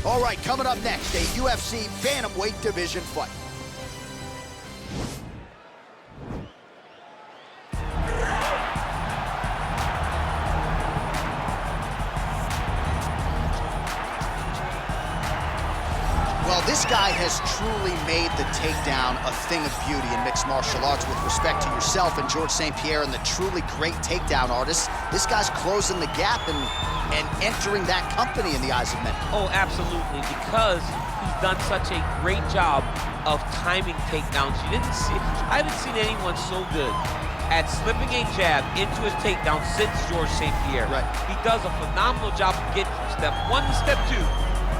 All right, coming up next, a UFC bantamweight division fight. Well, this guy has truly made the takedown a thing of beauty in mixed martial arts. With respect to yourself and George St. Pierre and the truly great takedown artists, this guy's closing the gap and entering that company in the eyes of many. Oh, absolutely, because he's done such a great job of timing takedowns. I haven't seen anyone so good at slipping a jab into his takedown since George St. Pierre. Right. He does a phenomenal job of getting from step 1 to step 2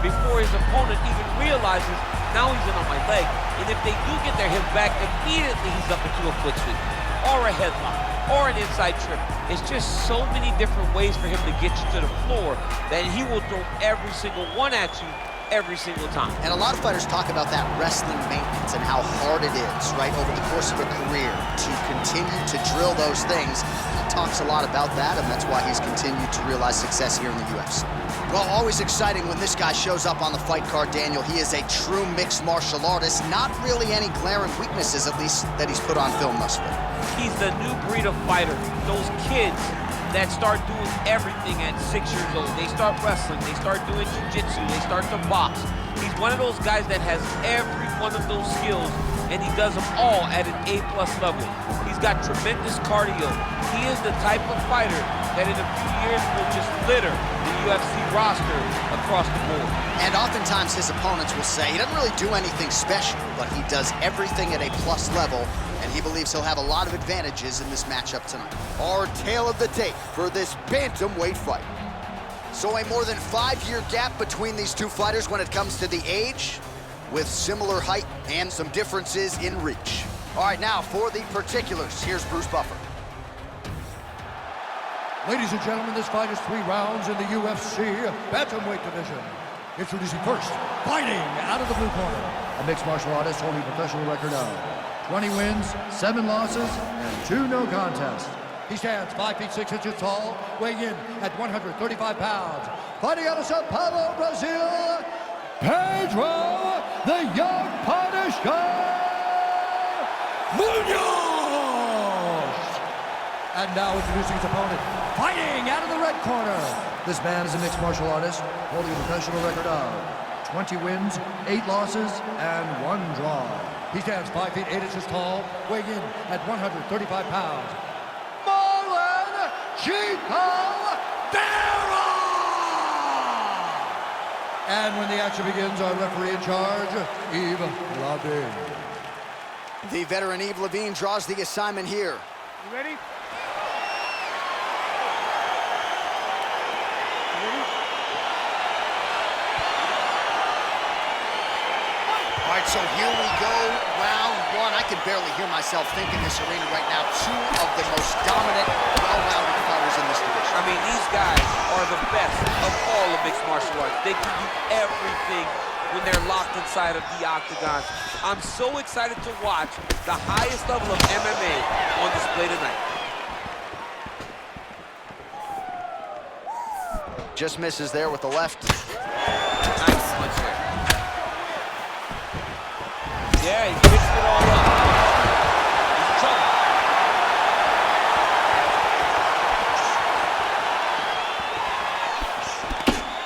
before his opponent even realizes now he's in on my leg. And if they do get their hip back, immediately he's up into a foot sweep or a headlock or an inside trip. It's just so many different ways for him to get you to the floor that he will throw every single one at you every single time. And a lot of fighters talk about that wrestling maintenance and how hard it is, right, over the course of a career to continue to drill those things. He talks a lot about that, and that's why he's continued to realize success here in the UFC. Well, always exciting when this guy shows up on the fight card, Daniel. He is a true mixed martial artist. Not really any glaring weaknesses, at least, that he's put on film thus far. He's the new breed of fighter. Those kids that start doing everything at 6 years old. They start wrestling, they start doing jiu-jitsu, they start to box. He's one of those guys that has every one of those skills, and he does them all at an A+ level. He's got tremendous cardio. He is the type of fighter that in a few years will just litter the UFC roster across the board. And oftentimes his opponents will say he doesn't really do anything special, but he does everything at a plus level, and he believes he'll have a lot of advantages in this matchup tonight. Our tale of the tape for this bantamweight fight. So a more than 5-year gap between these two fighters when it comes to the age, with similar height and some differences in reach. All right, now for the particulars, here's Bruce Buffer. Ladies and gentlemen, this fight is 3 rounds in the UFC bantamweight division. Introducing first, fighting out of the blue corner, a mixed martial artist holding a professional record of 20 wins, 7 losses, and 2 no contests. He stands 5 feet 6 inches tall, weighing in at 135 pounds. Fighting out of Sao Paulo, Brazil, Pedro, the Young Punisher Munhoz! And now introducing his opponent, fighting out of the red corner. This man is a mixed martial artist, holding a professional record of 20 wins, 8 losses, and 1 draw. He stands 5 feet 8 inches tall, weighing in at 135 pounds. Marlon Vera! And when the action begins, our referee in charge, Yves Levine. The veteran Yves Levine draws the assignment here. You ready? All right, so here we go, round 1. I can barely hear myself think in this arena right now. 2 of the most dominant, well-rounded fighters in this division. I mean, these guys are the best of all of mixed martial arts. They can do everything when they're locked inside of the octagon. I'm so excited to watch the highest level of MMA on display tonight. Just misses there with the left. Nice punch there. Yeah, he fixed it all up. He's in trouble.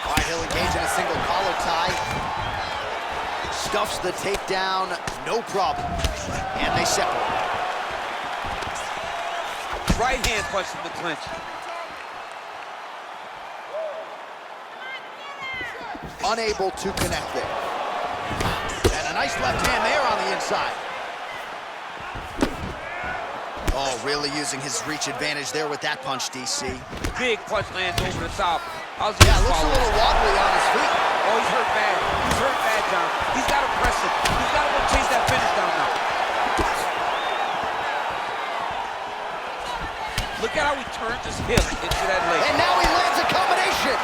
All right, he'll engage in a single collar tie. Stuffs the takedown, no problem. And they separate. Right hand punch in the clinch. Unable to connect there. And a nice left hand there on the inside. Oh, really using his reach advantage there with that punch, DC. Big punch lands over the top. Yeah, looks a little wobbly on his feet. Oh, he's hurt bad. He's hurt bad, John. He's got to press it. He's got to go chase that finish down now. Look at how he turns his hip into that leg. And now he lands a combination.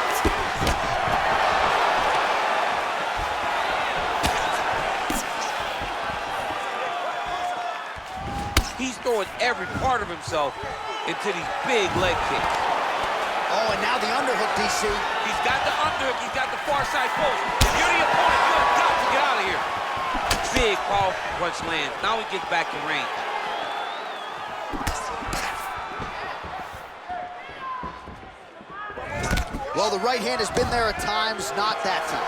He's throwing every part of himself into these big leg kicks. Oh, and now the underhook, DC. He's got the underhook. He's got the far side post. If you're the opponent, you have got to get out of here. Big, powerful punch lands. Now he gets back in range. Well, the right hand has been there at times, not that time.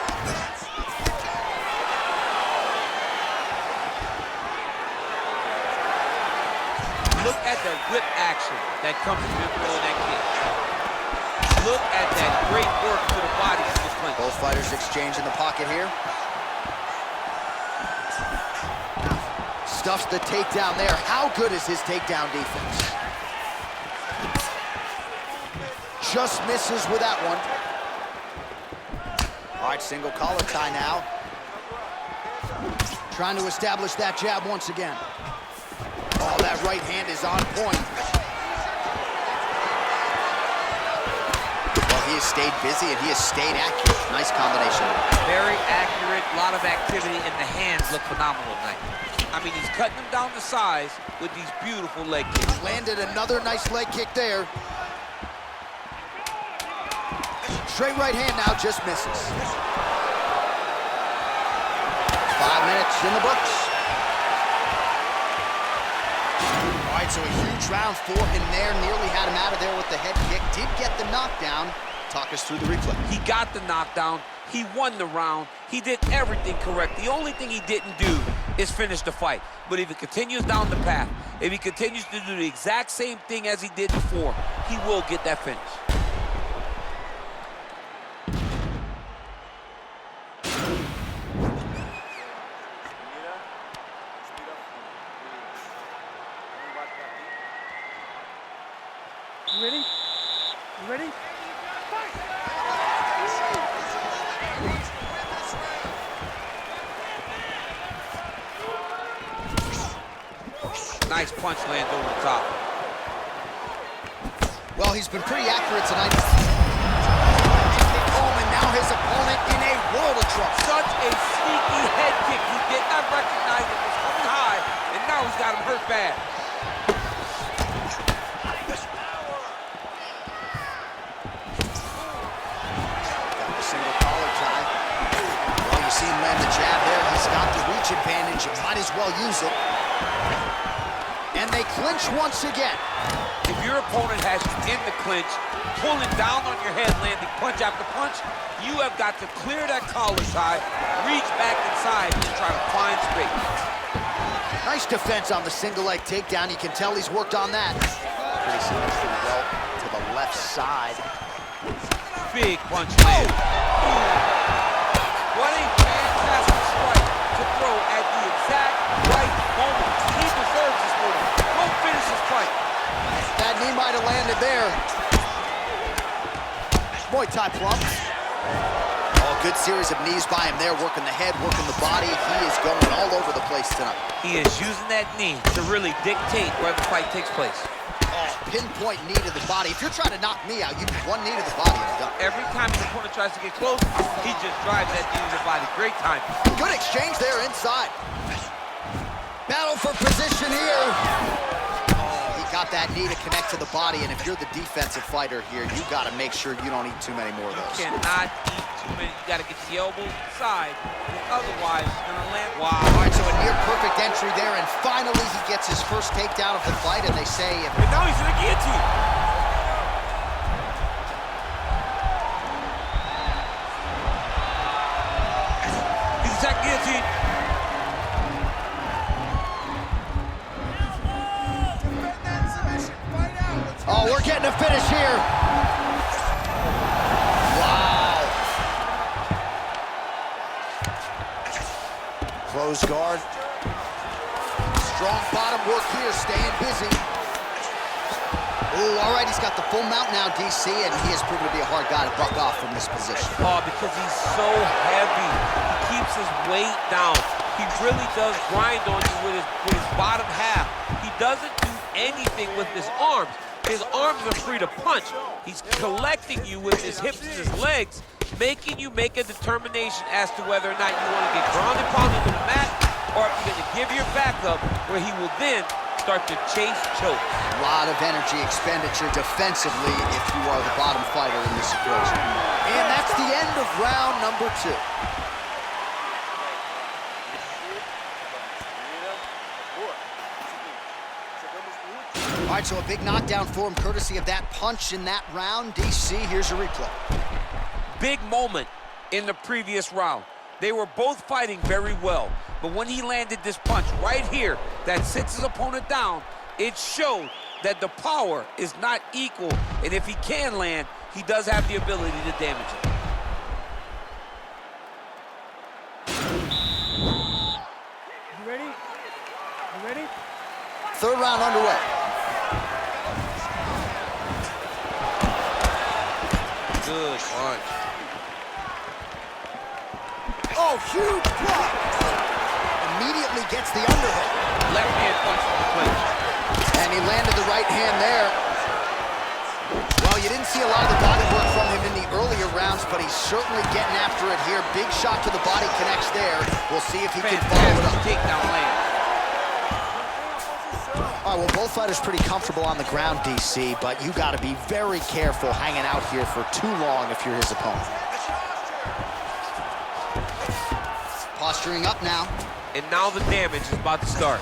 Look at the whip action that comes from him throwing that kick. Look at that great work to the body of the punch. Both fighters exchange in the pocket here. Stuffs the takedown there. How good is his takedown defense? Just misses with that one. All right, single collar tie now. Trying to establish that jab once again. Oh, that right hand is on point. Well, he has stayed busy and he has stayed accurate. Nice combination. Very accurate, a lot of activity, and the hands look phenomenal tonight. I mean, he's cutting them down to size with these beautiful leg kicks. Landed another nice leg kick there. Straight right hand now, just misses. 5 minutes in the books. All right, so a huge round for him there. Nearly had him out of there with the head kick. Did get the knockdown. Talk us through the replay. He got the knockdown. He won the round. He did everything correct. The only thing he didn't do is finish the fight. But if he continues down the path, if he continues to do the exact same thing as he did before, he will get that finish. You ready? You ready? Nice punch lands over the top. Well, he's been pretty accurate tonight. And now his opponent in a world of trouble. Such a sneaky head kick. He did not recognize it was coming high, and now he's got him hurt bad. Got the single collar tie. Well, you see him land the jab there. He's got the reach advantage. Might as well use it. And they clinch once again. If your opponent has you in the clinch, pulling down on your head, landing punch after punch, you have got to clear that collar tie, reach back inside, and try to find space. Nice defense on the single leg takedown. You can tell he's worked on that. Pretty significant well to the left side. Big punch land. What a fantastic strike to throw at the exact right moment. He deserves this moment. Go finish this fight. That knee might have landed there. Muay Thai plump. Oh, good series of knees by him there, working the head, working the body. He is going all over the place tonight. He is using that knee to really dictate where the fight takes place. Oh, pinpoint knee to the body. If you're trying to knock me out, you one knee to the body and done. Every time his opponent tries to get close, he just drives that knee to the body. Great time. Good exchange there inside. Battle for position here. Oh, he got that knee to connect to the body, and if you're the defensive fighter here, you got to make sure you don't eat too many more of those. You cannot eat too many. You got to get the elbow inside. Otherwise, it's going to land. Wow. All right, so a near perfect entry there, and finally he gets his first takedown of the fight, and they say... And now he's in a guillotine. He's attacked guillotine. Oh, we're getting a finish here. Wow. Close guard. Strong bottom work here, staying busy. Ooh, all right, he's got the full mount now, DC, and he has proven to be a hard guy to buck off from this position. Oh, because he's so heavy. He keeps his weight down. He really does grind on you with his bottom half. He doesn't do anything with his arms. His arms are free to punch. He's collecting you with his hips and his legs, making you make a determination as to whether or not you want to get grounded pounded to the mat, or if you're going to give your back up, where he will then start to chase choke. A lot of energy expenditure defensively if you are the bottom fighter in this situation. And that's round number 2. All right, so a big knockdown for him, courtesy of that punch in that round. DC, here's a replay. Big moment in the previous round. They were both fighting very well, but when he landed this punch right here that sits his opponent down, it showed that the power is not equal, and if he can land, he does have the ability to damage it. You ready? You ready? Third round underway. Good punch. Oh, huge block. Immediately gets the underhook. Left hand punch from the clinch. And he landed the right hand there. Well, you didn't see a lot of the body work from him in the earlier rounds, but he's certainly getting after it here. Big shot to the body connects there. We'll see if he can follow it up. Takedown land. All right, well, both fighters pretty comfortable on the ground, DC, but you got to be very careful hanging out here for too long if you're his opponent. Posturing up now. And now the damage is about to start.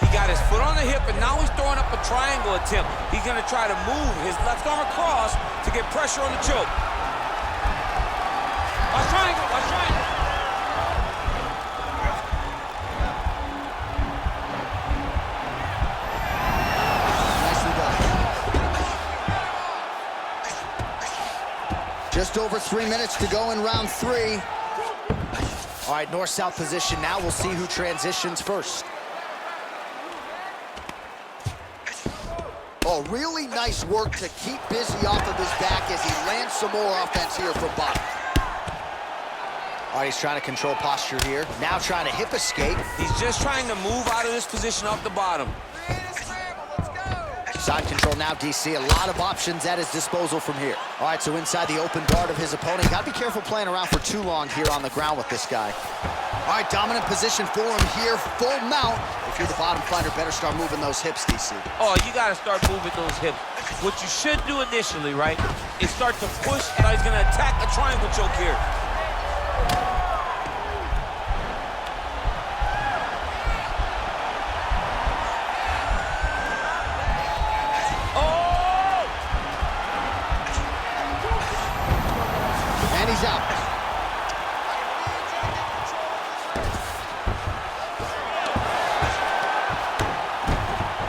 He got his foot on the hip, and now he's throwing up a triangle attempt. He's gonna try to move his left arm across to get pressure on the choke. Watch triangle, watch triangle. Nicely done. Just over 3 minutes to go in round 3. All right, north-south position now. We'll see who transitions first. Oh, really nice work to keep busy off of his back as he lands some more offense here from bottom. All right, he's trying to control posture here. Now trying to hip escape. He's just trying to move out of this position off the bottom. Side control now, DC. A lot of options at his disposal from here. All right, so inside the open guard of his opponent. Got to be careful playing around for too long here on the ground with this guy. All right, dominant position for him here. Full mount. If you're the bottom fighter, better start moving those hips, DC. Oh, you got to start moving those hips. What you should do initially, right, is start to push. Now he's going to attack a triangle choke here. He's out.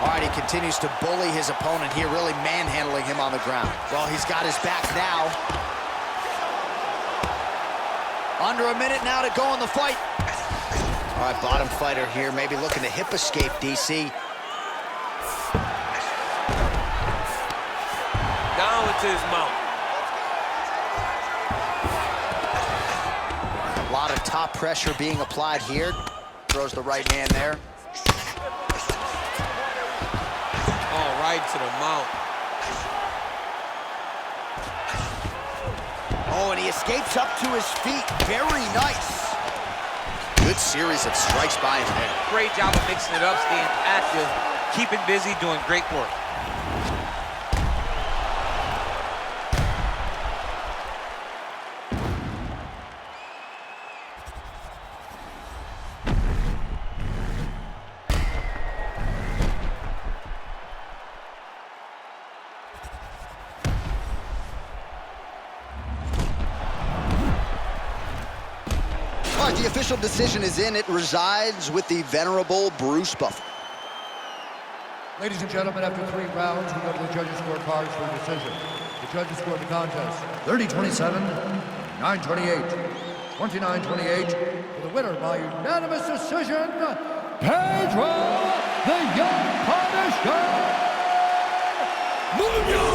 All right, he continues to bully his opponent here, really manhandling him on the ground. Well, he's got his back now. Under a minute now to go in the fight. All right, bottom fighter here, maybe looking to hip escape, DC. Down into his mouth. A lot of top pressure being applied here. Throws the right hand there. Oh, right to the mouth. Oh, and he escapes up to his feet. Very nice. Good series of strikes by him there. Great job of mixing it up, staying active, keeping busy, doing great work. All right, the official decision is in. It resides with the venerable Bruce Buffer. Ladies and gentlemen, after 3 rounds, we go to the judges' scorecards for a decision. The judges scored the contest 30-27, 9-28, 29-28. For the winner by unanimous decision, Pedro the Young Punisher Munhoz!